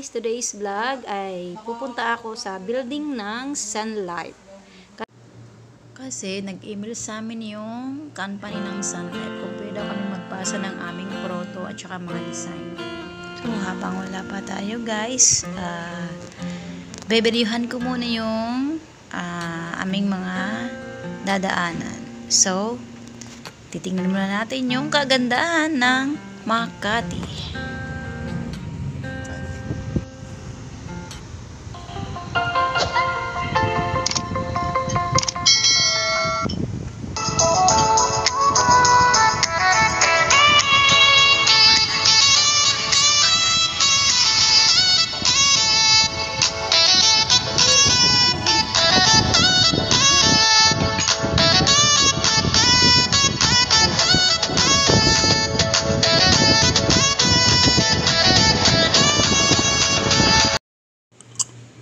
guys, today's vlog ay pupunta ako sa building ng Sun Life. Kasi nag-email sa amin yung company ng Sun Life kung pwede kami magpasa ng aming proto at saka mga design. So habang wala pa tayo guys, beberyuhan ko muna yung aming mga dadaanan. So, titingnan muna natin yung kagandahan ng Makati.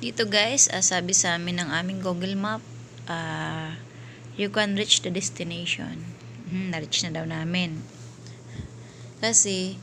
Dito guys, sabi sa amin ng aming Google Map, you can reach the destination. Na-reach na daw namin. Kasi,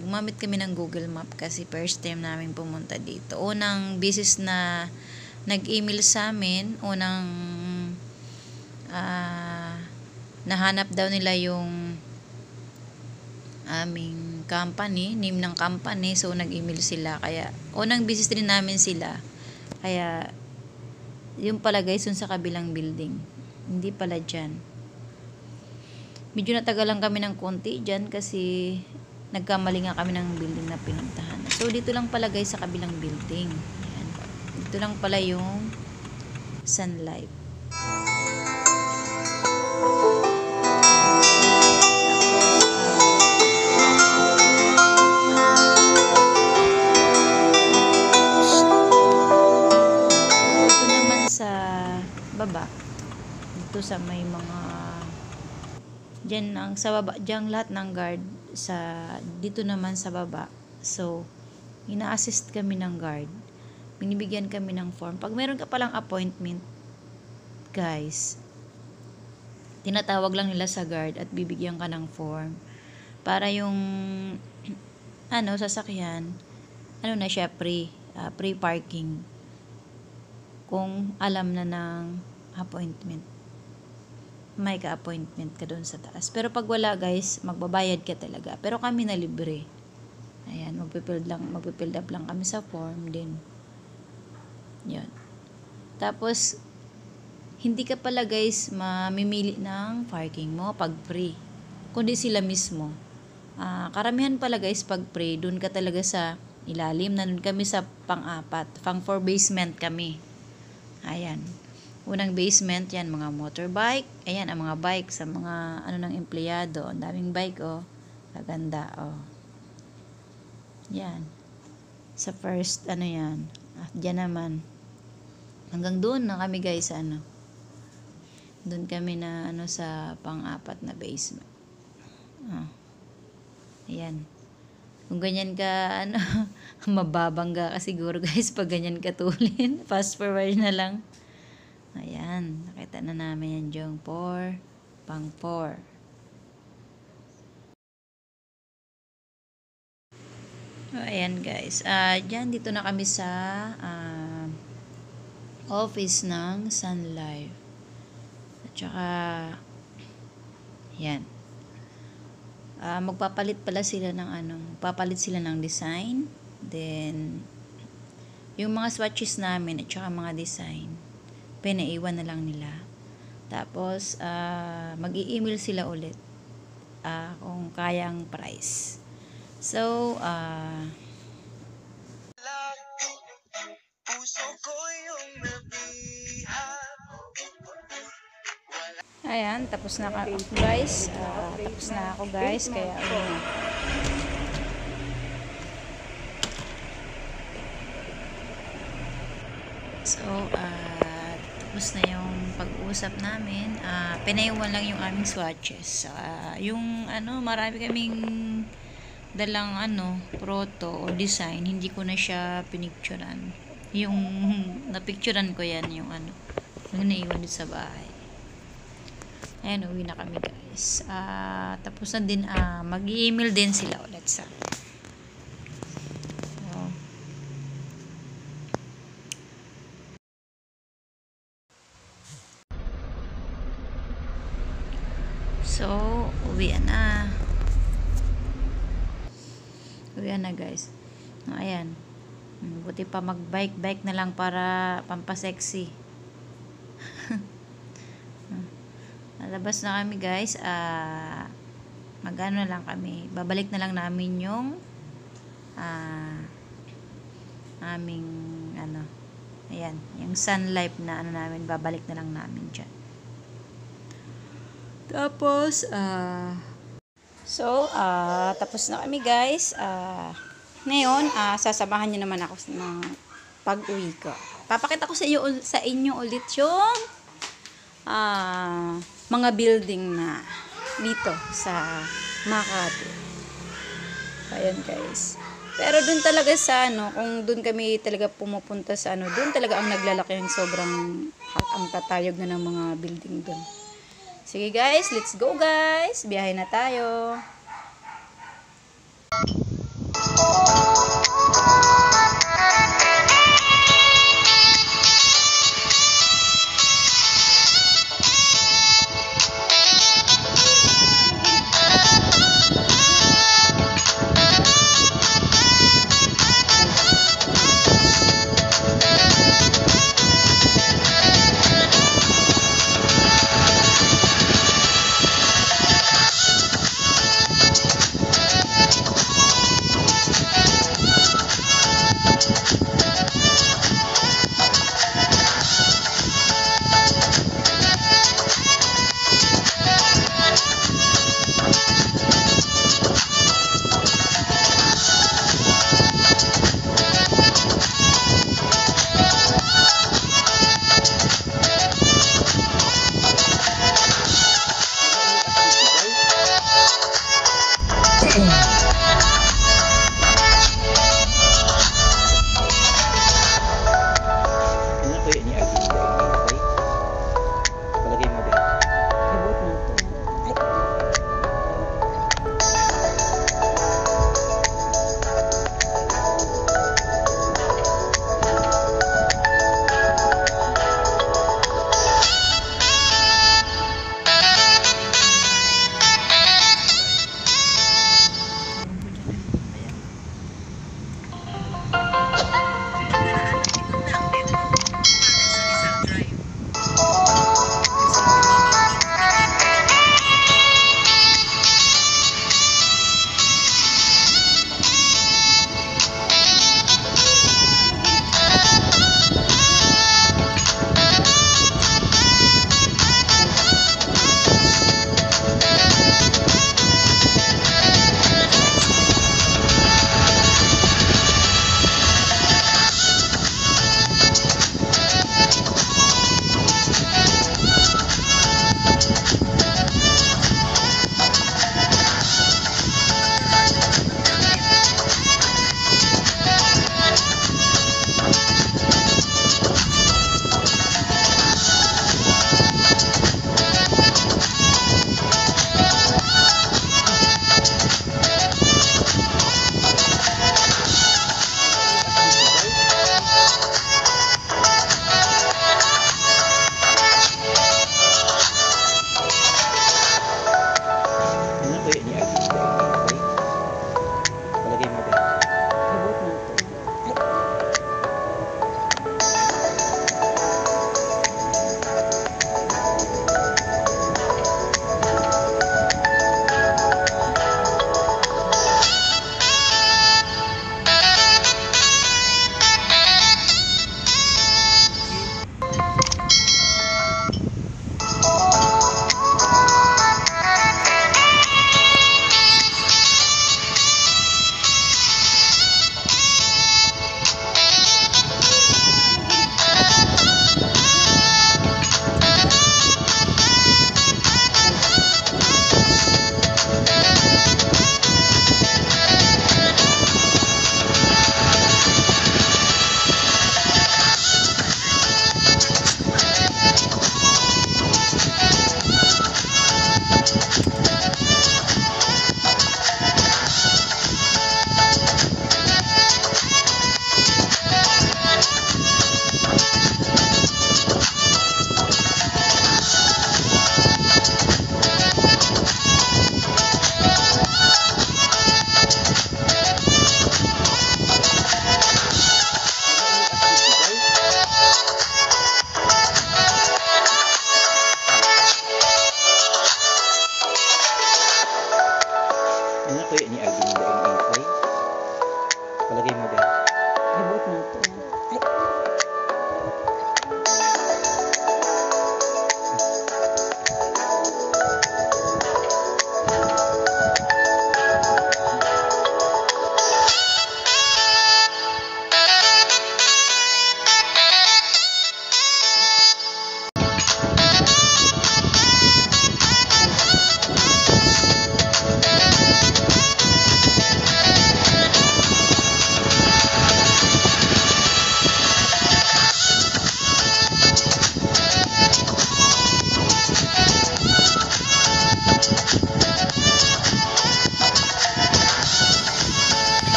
gumamit kami ng Google Map kasi first time namin pumunta dito. Unang bisis na nag-email sa amin, nahanap daw nila yung aming company, name ng company, so nag-email sila, kaya unang bisis din namin sila, kaya yung pala guys, yung sa kabilang building, hindi pala dyan. Medyo natagalan kami ng konti dyan kasi nagkamali nga kami ng building na pinuntahan. So dito lang pala guys sa kabilang building. Ayan. Dito lang pala yung Sun Life. Baba dito sa may mga dyan sa baba, dyan lahat ng guard dito naman sa baba. So ina-assist kami ng guard, binibigyan kami ng form. Pag meron ka palang appointment guys, tinatawag lang nila sa guard at bibigyan ka ng form para yung sasakyan na siya, free parking kung alam na ng appointment, may ka-appointment ka doon sa taas. Pero pag wala guys, magbabayad ka talaga. Pero kami na libre. Ayan, magpipild up lang kami sa form din. Yan. Tapos hindi ka pala guys mamimili ng parking mo pag free, kundi sila mismo. Karamihan pala guys pag free, doon ka talaga sa ilalim. Nandun kami sa pang-4 basement kami. Ayan. Unang basement, yan, mga motorbike. Ayan, ang mga bike sa mga ng empleyado. Ang daming bike, oh. Kaganda, oh. Yan. Sa first, yan. Diyan naman. Hanggang doon na kami, guys, Doon kami na, sa pang-4 na basement. Ayan. Kung ganyan ka, mababangga ka siguro guys pag ganyan ka tulin. Fast forward na lang. Ayan, nakita na namin yan yung pang-4. Ayan guys, dyan dito na kami sa office ng Sun Life. At saka yan. Magpapalit sila ng design. Then yung mga swatches namin at saka mga design, pinaiwan na lang nila. Tapos mag-i-email sila ulit kung kayang price. So ayan, tapos na guys. Tapos na ako guys, kaya so tapos na yung pag-uusap namin. Pinaiwan lang yung aming swatches. Yung marami kaming dalang proto o design, hindi ko na siya pinicturean. Yung napicturean ko yan, yung naiwan dito sa bahay. Ayan, uwi na kami guys. Tapos na din, mag-i-email din sila ulit sa So, uwian na. Uwian na guys. Ayan. Buti pa mag-bike-bike na lang para pampasexy. Lalabas na kami guys. Mag-ano lang kami. Babalik na lang namin yung aming ayan, yung Sun Life na namin, babalik na lang namin dyan. Tapos tapos na kami guys. Ngayon sasamahan niyo naman ako ng pag-uwi ko. Papakita ko sa inyo ulit yung mga building na dito sa Makati. Ayan guys. Pero dun talaga sa kung dun kami talaga pumupunta sa dun talaga ang naglalaki yung sobrang ang tatayog na ng mga building dun. Sige guys, let's go guys. Biyahe na tayo.